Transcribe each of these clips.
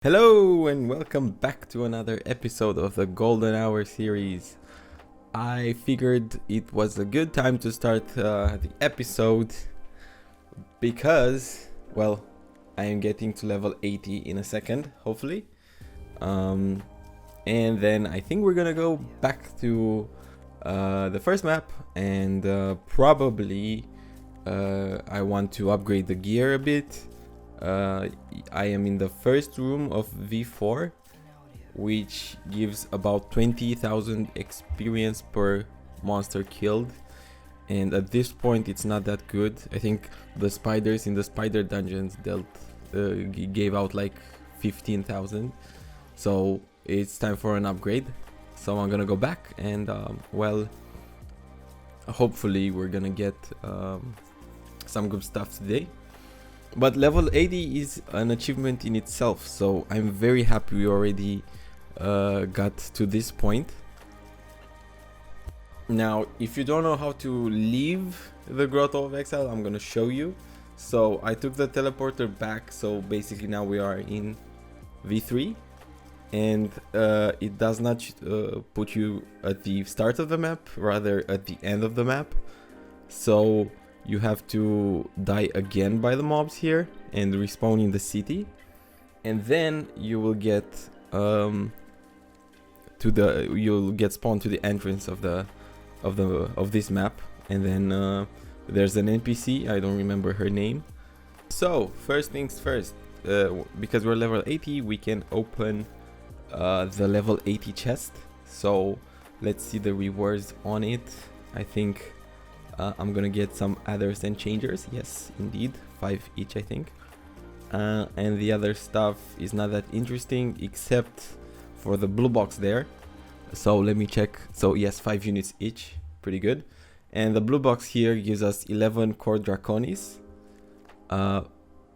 Hello and welcome back to another episode of the Golden Hour series. I figured it was a good time to start the episode because, well, I am getting to level 80 in a second, hopefully. And then I think we're gonna go back to the first map and probably I want to upgrade the gear a bit. I am in the first room of V4, which gives about 20,000 experience per monster killed, and at this point it's not that good. I think the spiders in the spider dungeons gave out like 15,000, so it's time for an upgrade. So I'm gonna go back and well, hopefully we're gonna get some good stuff today. But level 80 is an achievement in itself, so I'm very happy we already got to this point. Now, if you don't know how to leave the Grotto of Exile, I'm gonna show you. So I took the teleporter back, so basically now we are in V3, and it does not put you at the start of the map, rather at the end of the map. So you have to die again by the mobs here and respawn in the city, and then you will get you'll get spawned to the entrance of this map, and then there's an NPC, I don't remember her name. So first things first, because we're level 80, we can open the level 80 chest. So let's see the rewards on it. I think I'm gonna get some adders and changers. Yes, indeed, 5 each, I think. And the other stuff is not that interesting except for the blue box there. So let me check. So yes, 5 units each, pretty good. And the blue box here gives us 11 core draconis.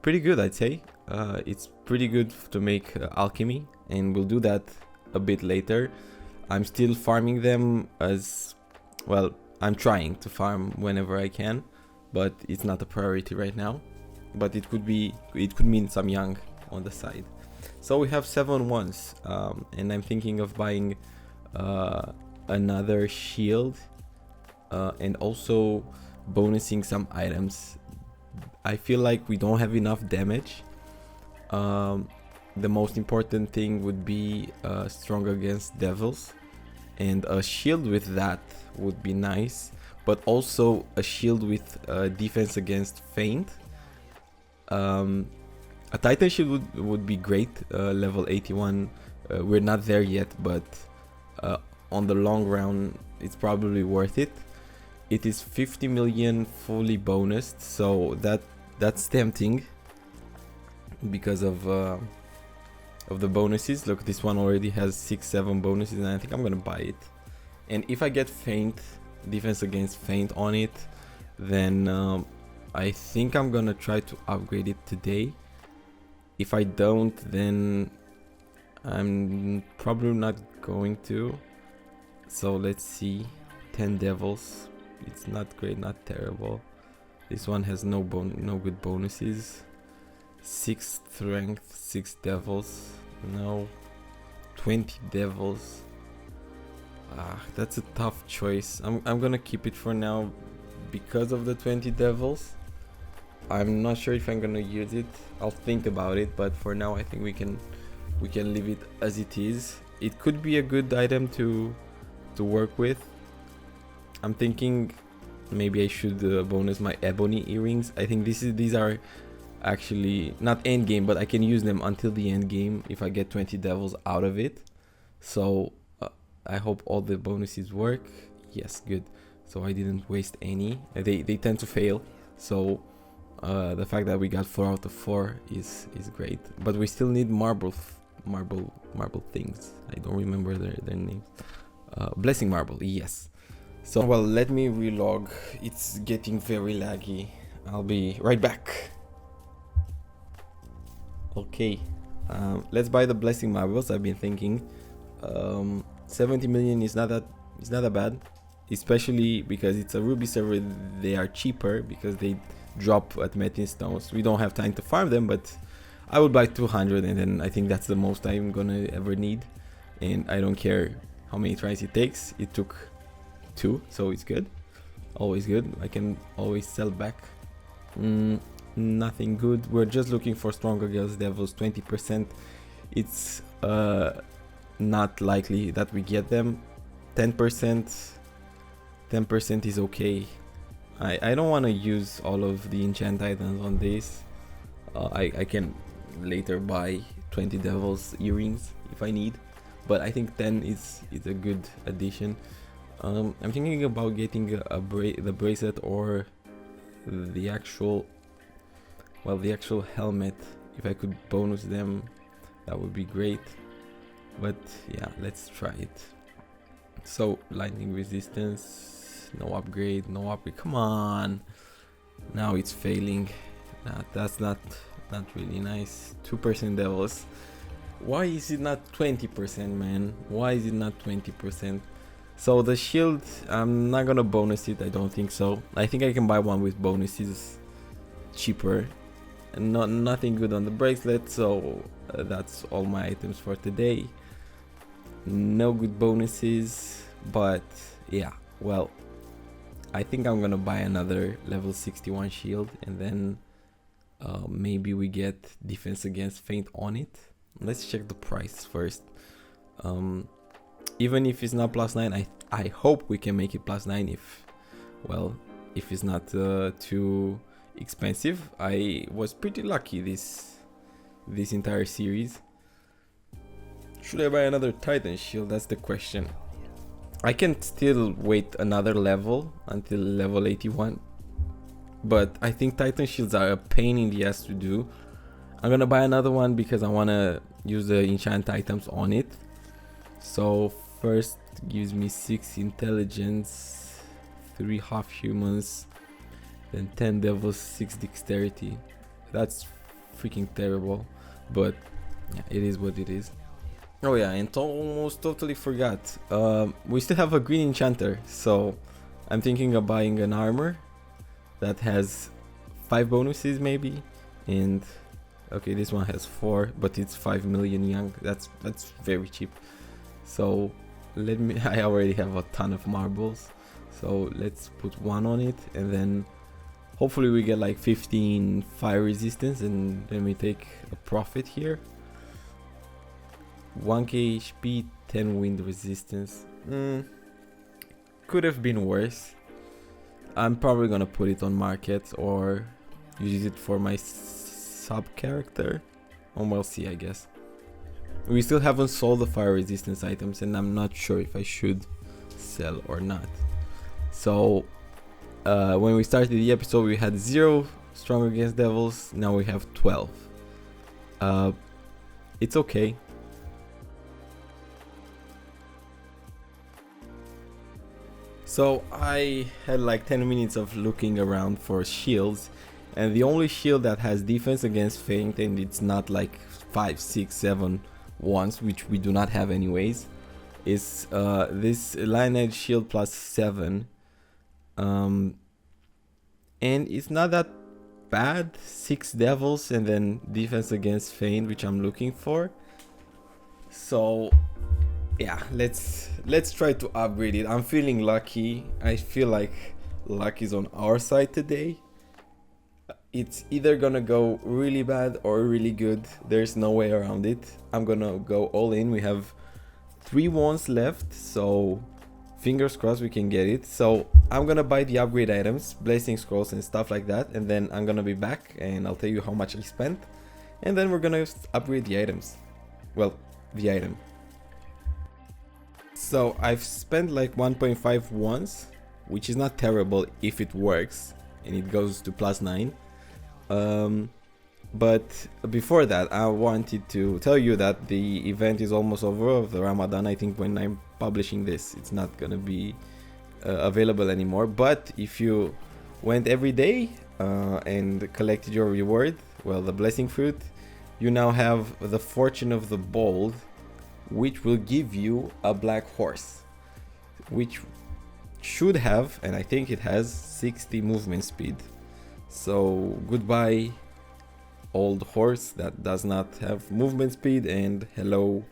Pretty good, I'd say. It's pretty good to make alchemy, and we'll do that a bit later. I'm still farming them as well. I'm trying to farm whenever I can, but it's not a priority right now. But it could mean some young on the side. So we have 7 ones, and I'm thinking of buying another shield and also bonusing some items. I feel like we don't have enough damage. The most important thing would be strong against devils, and a shield with that would be nice, but also a shield with defense against feint. A titan shield would be great. Level 81, we're not there yet, but on the long run it's probably worth it. It is 50 million fully bonused, so that's tempting because of the bonuses. Look, this one already has 6-7 bonuses, and I think I'm gonna buy it. And if I get feint, defense against feint on it, then I think I'm gonna try to upgrade it today. If I don't, then I'm probably not going to. So let's see. 10 devils, it's not great, not terrible. This one has no good bonuses. 6 strength, 6 devils, no. 20 devils. That's a tough choice. I'm gonna keep it for now because of the 20 devils. I'm not sure if I'm gonna use it. I'll think about it, but for now I think we can leave it as it is. It could be a good item to work with. I'm thinking maybe I should bonus my ebony earrings. I think these are actually not end game, but I can use them until the end game if I get 20 devils out of it. So I hope all the bonuses work. Yes, good. So I didn't waste any. They tend to fail, so the fact that we got 4 out of 4 is great. But we still need marble things. I don't remember their names. Blessing marble, yes. So well, let me relog. It's getting very laggy. I'll be right back. Okay, let's buy the blessing marbles. I've been thinking 70 million is not that bad, especially because it's a ruby server. They are cheaper because they drop at Metin2. We don't have time to farm them, but I would buy 200, and then I think that's the most I'm gonna ever need, and I don't care how many tries it takes. It took 2, so it's good, always good. I can always sell back. Nothing good. We're just looking for stronger girls devils, 20%. It's not likely that we get them. 10% is okay. I don't want to use all of the enchant items on this. I can later buy 20 devils earrings if I need, but I think 10 is a good addition. I'm thinking about getting the bracelet or the actual helmet. If I could bonus them, that would be great. But yeah, let's try it. So lightning resistance, no upgrade. Come on, now it's failing. Nah, that's not really nice. 2% devils. Why is it not 20%, man? Why is it not 20%? So the shield, I'm not gonna bonus it. I don't think so. I think I can buy one with bonuses cheaper. And nothing good on the bracelet, so that's all my items for today. No good bonuses, but yeah, well, I think I'm gonna buy another level 61 shield, and then maybe we get defense against feint on it. Let's check the price first. Even if it's not +9, I hope we can make it +9 if it's not too expensive. I was pretty lucky this entire series. Should I buy another Titan shield? That's the question. I can still wait another level until level 81, but I think Titan shields are a pain in the ass to do. I'm gonna buy another one because I wanna use the enchant items on it. So first gives me 6 intelligence, 3 half humans, then 10 devils, 6 dexterity. That's freaking terrible, but yeah, it is what it is. Oh yeah, and almost totally forgot. We still have a green enchanter, so I'm thinking of buying an armor that has 5 bonuses maybe, and okay, this one has 4, but it's 5 million young. That's very cheap. So I already have a ton of marbles, so let's put 1 on it, and then hopefully we get like 15 fire resistance, and then we take a profit here. 1k HP, 10 wind resistance. Could have been worse. I'm probably gonna put it on market or use it for my sub character, and we'll see, I guess. We still haven't sold the fire resistance items, and I'm not sure if I should sell or not. So when we started the episode, we had 0 stronger against devils. Now we have 12. It's okay. So I had like 10 minutes of looking around for shields, and the only shield that has defense against feint, and it's not like 5, 6, 7 ones, which we do not have anyways, is this lion-edge shield +7. And it's not that bad. 6 devils and then defense against feint, which I'm looking for. So yeah, let's try to upgrade it. I'm feeling lucky. I feel like luck is on our side today. It's either gonna go really bad or really good. There's no way around it. I'm gonna go all in. We have 3 wands left, so fingers crossed we can get it. So I'm gonna buy the upgrade items, blessing scrolls and stuff like that, and then I'm gonna be back and I'll tell you how much I spent, and then we're gonna upgrade the items. Well, the item. So I've spent like 1.5 wands, which is not terrible if it works and it goes to +9. But before that, I wanted to tell you that the event is almost over of the Ramadan. I think when I'm publishing this, it's not gonna be available anymore. But if you went every day and collected your reward, well, the blessing fruit, you now have the fortune of the bold, which will give you a black horse, which should have, and I think it has, 60 movement speed. So goodbye old horse that does not have movement speed, and hello,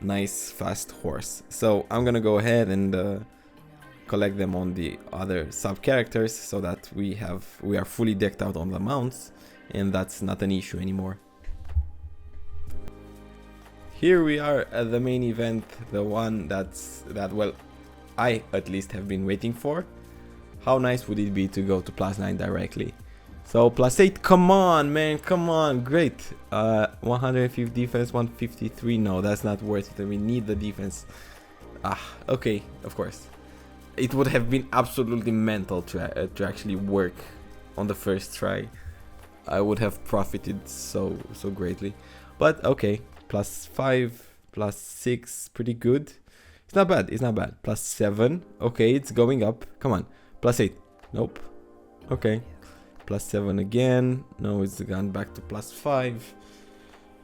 nice fast horse. So I'm gonna go ahead and collect them on the other sub characters so that we are fully decked out on the mounts, and that's not an issue anymore. Here we are at the main event, the one that well, I at least have been waiting for. How nice would it be to go to +9 directly? So +8, come on man, come on, great. 150 defense, 153, no, that's not worth it. We need the defense. Okay, of course. It would have been absolutely mental to actually work on the first try. I would have profited so greatly. But okay, +5, +6, pretty good. It's not bad, it's not bad. +7, okay, it's going up. Come on, +8, nope. Okay, +7 again. No, it's gone back to +5.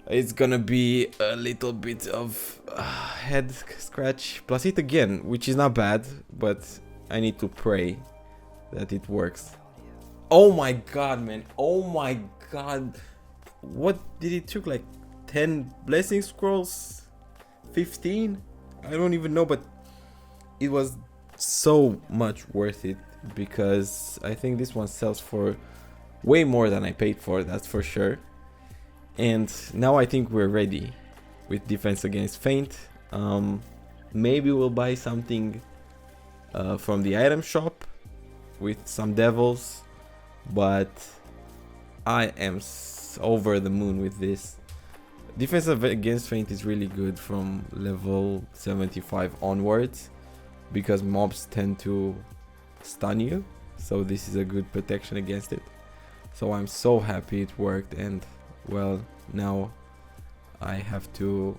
It's gonna be a little bit of head scratch. +8 again, which is not bad, but I need to pray that it works. Oh my god, man. Oh my god. What did it took? Like 10 blessing scrolls? 15? I don't even know, but it was so much worth it because I think this one sells for way more than I paid for, that's for sure. And now I think we're ready with defense against feint. Maybe we'll buy something from the item shop with some devils, but I am over the moon with this. Defense against feint is really good from level 75 onwards because mobs tend to stun you, so this is a good protection against it. So I'm so happy it worked, and well, now I have to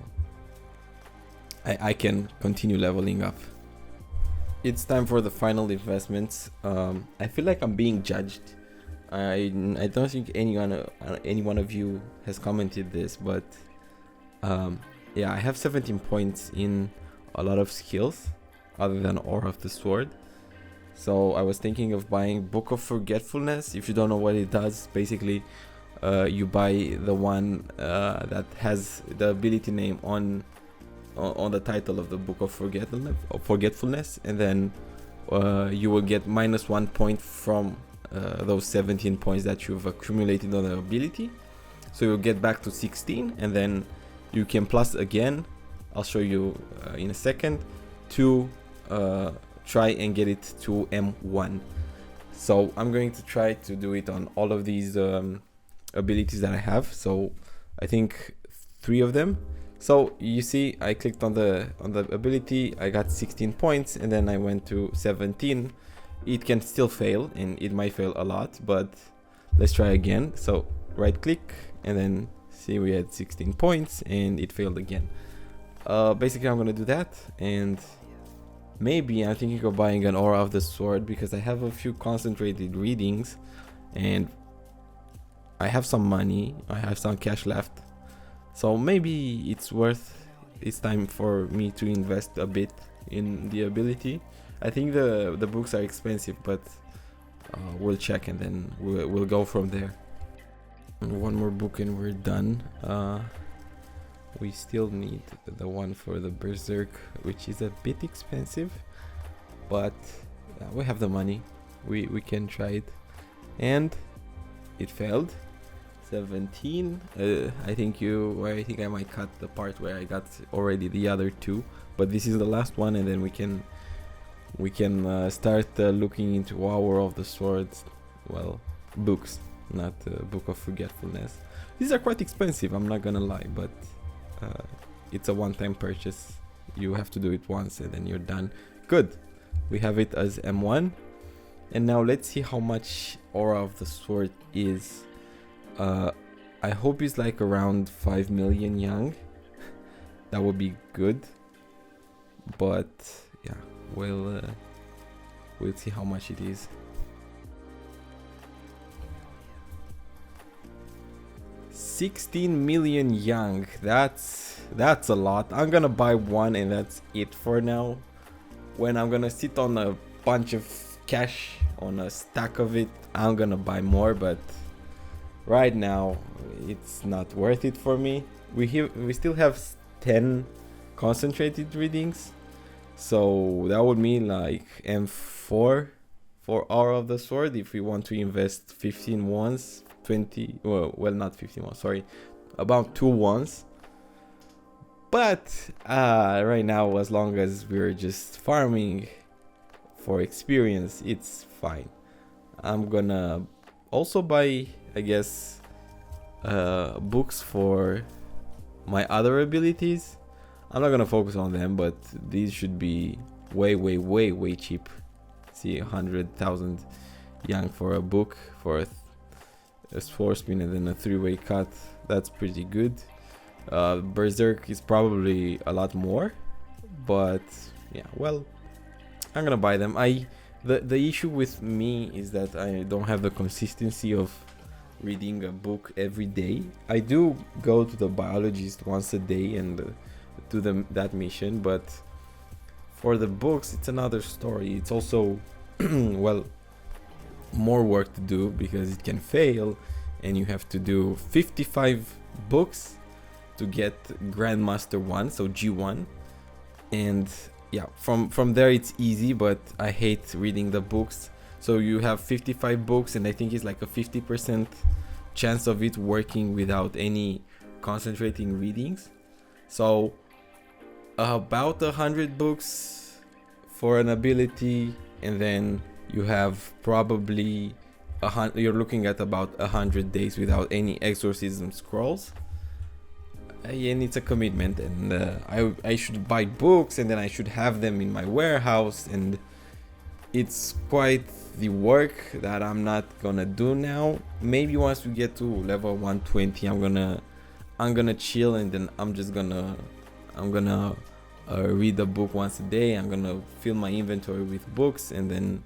I can continue leveling up. It's time for the final investments. I feel like I'm being judged. I don't think any one of you has commented this, but yeah, I have 17 points in a lot of skills other than Aura of the Sword. So I was thinking of buying Book of Forgetfulness. If you don't know what it does, basically you buy the one that has the ability name on the title of the Book of Forgetfulness, and then you will get -1 point from those 17 points that you've accumulated on the ability. So you'll get back to 16, and then you can plus again. I'll show you in a second to try and get it to M1. So I'm going to try to do it on all of these abilities that I have. So I think 3 of them. So you see, I clicked on the ability, I got 16 points, and then I went to 17. It can still fail, and it might fail a lot, but let's try again. So right click, and then see we had 16 points, and it failed again. Basically I'm gonna do that, and maybe I'm thinking of buying an Aura of the Sword because I have a few concentrated readings, and I have some money, I have some cash left. So maybe it's time for me to invest a bit in the ability. I think the books are expensive, but we'll check, and then we'll go from there. One more book and we're done. We still need the one for the Berserk, which is a bit expensive, but we have the money. We can try it, and it failed. 17. I think I might cut the part where I got already the other 2, but this is the last one, and then we can start looking into Hour of the Swords. Well, books, not Book of Forgetfulness. These are quite expensive, I'm not gonna lie, but it's a one-time purchase. You have to do it once and then you're done. Good, we have it as M1, and now let's see how much Aura of the Sword is. I hope it's like around 5 million yang. That would be good, but yeah, we'll see how much it is. $16 million yang. That's a lot. I'm gonna buy one, and that's it for now. When I'm gonna sit on a bunch of cash, on a stack of it, I'm gonna buy more, but right now it's not worth it for me. We still have 10 concentrated readings, so that would mean like M4 for Hour of the Sword if we want to invest 15 ones, 20, well not 15 ones, sorry, about 2 ones. But right now, as long as we're just farming for experience, it's fine. I'm gonna also buy, I guess, books for my other abilities. I'm not gonna focus on them, but these should be way cheap. See, 100,000 yang for a book, for a 4-spin and then a 3-way cut. That's pretty good. Berserk is probably a lot more, but yeah, well, I'm gonna buy them. The issue with me is that I don't have the consistency of reading a book every day. I do go to the biologist once a day and do that mission, but for the books it's another story. It's also well, more work to do because it can fail and you have to do 55 books to get Grandmaster 1, so G1. And yeah, from there it's easy, but I hate reading the books. So you have 55 books and I think it's like a 50% chance of it working without any concentrating readings. So about 100 books for an ability, and then you have probably you're looking at about 100 days without any exorcism scrolls. And it's a commitment, and I should buy books and then I should have them in my warehouse, and it's quite the work that I'm not gonna do now. Maybe once we get to level 120 I'm gonna chill, and then I'm gonna read a book once a day. I'm gonna fill my inventory with books, and then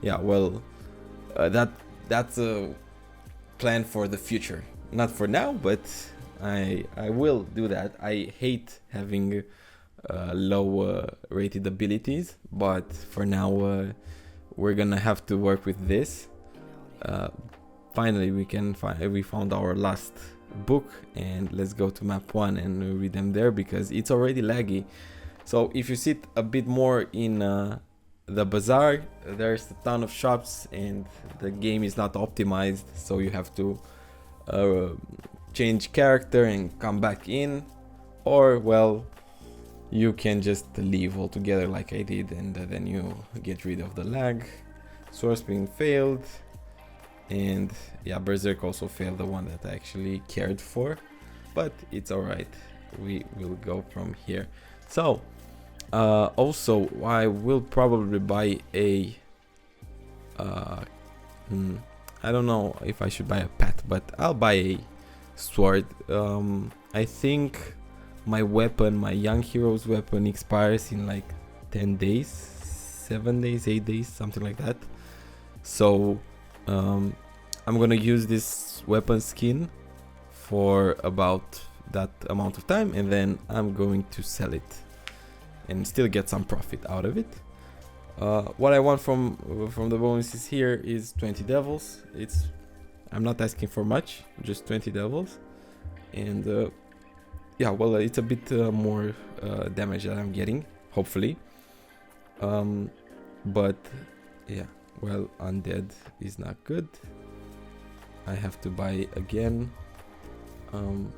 yeah, well, that's a plan for the future, not for now, but I will do that. I hate having low rated abilities, but for now we're gonna have to work with this. Finally we found our last book, and let's go to map 1 and read them there because it's already laggy. So if you sit a bit more in the bazaar, there's a ton of shops and the game is not optimized, so you have to change character and come back in, or well, you can just leave altogether like I did, and then you get rid of the lag. Source being failed, and yeah, Berserk also failed, the one that I actually cared for, but it's alright, we will go from here. So also I will probably buy a I don't know if I should buy a pet, but I'll buy a sword. I think my weapon, my young hero's weapon, expires in like 10 days, 7 days, 8 days, something like that. So I'm gonna use this weapon skin for about that amount of time, and then I'm going to sell it and still get some profit out of it. What I want from the bonuses here is 20 devils. I'm not asking for much, just 20 devils, and yeah, well, it's a bit more damage that I'm getting, hopefully. But yeah, well, undead is not good. I have to buy again.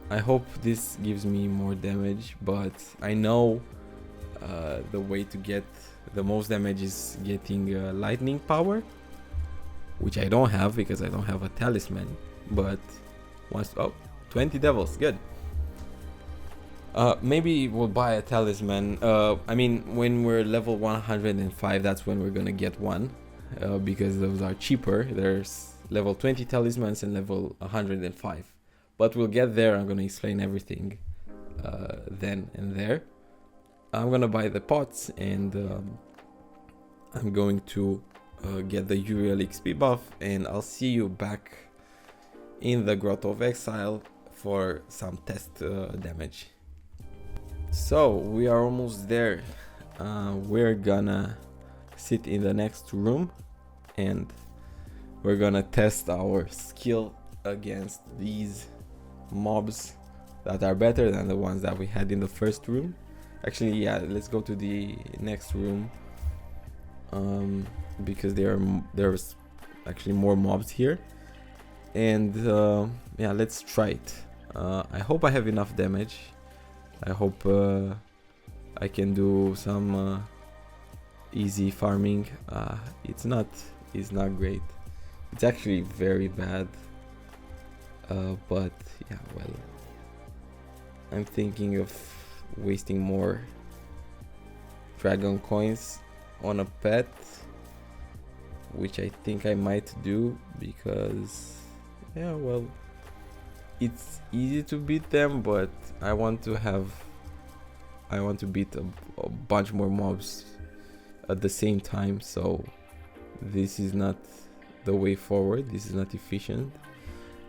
I hope this gives me more damage, but I know the way to get the most damage is getting lightning power, which I don't have because I don't have a talisman. But once 20 devils, good. Maybe we'll buy a talisman. I mean, when we're level 105, that's when we're gonna get one, because those are cheaper. There's level 20 talismans and level 105, but we'll get there. I'm gonna explain everything then and there. I'm gonna buy the pots, and I'm going to get the Uriel XP buff, and I'll see you back in the Grotto of Exile for some test damage. So we are almost there. We're gonna sit in the next room and we're gonna test our skill against these mobs that are better than the ones that we had in the first room. Actually, yeah, let's go to the next room, because there's actually more mobs here. And yeah, let's try it. I hope I have enough damage. I hope I can do some easy farming. It's not great. It's actually very bad. But yeah, well, I'm thinking of wasting more dragon coins on a pet, which I think I might do, because yeah, well, it's easy to beat them, but I want to beat a bunch more mobs at the same time, so this is not the way forward. This is not efficient.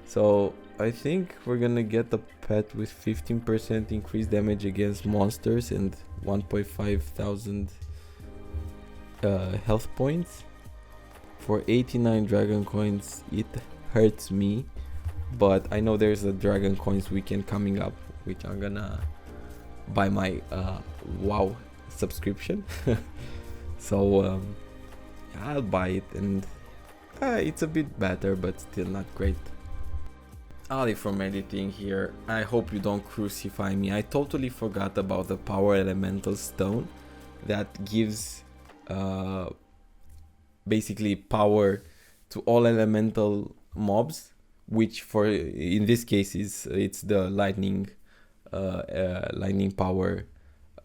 So I think we're gonna get the pet with 15% increased damage against monsters and 1,500 health points for 89 dragon coins. It hurts me, but I know there's a dragon coins weekend coming up, which I'm gonna buy my WoW subscription. So I'll buy it, and it's a bit better, but still not great. Ali from editing here. I hope you don't crucify me. I totally forgot about the power elemental stone that gives basically power to all elemental mobs, which in this case it's the lightning power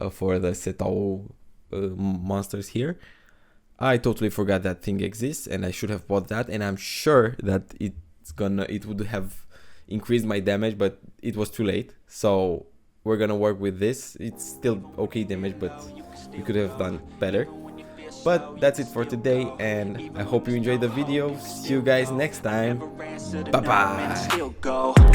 for the Setao monsters here. I totally forgot that thing exists, and I should have bought that, and I'm sure that it would have increased my damage, but it was too late. So we're gonna work with this. It's still okay damage, but we could have done better. But that's it for today, and I hope you enjoyed the video. See you guys next time. Bye bye.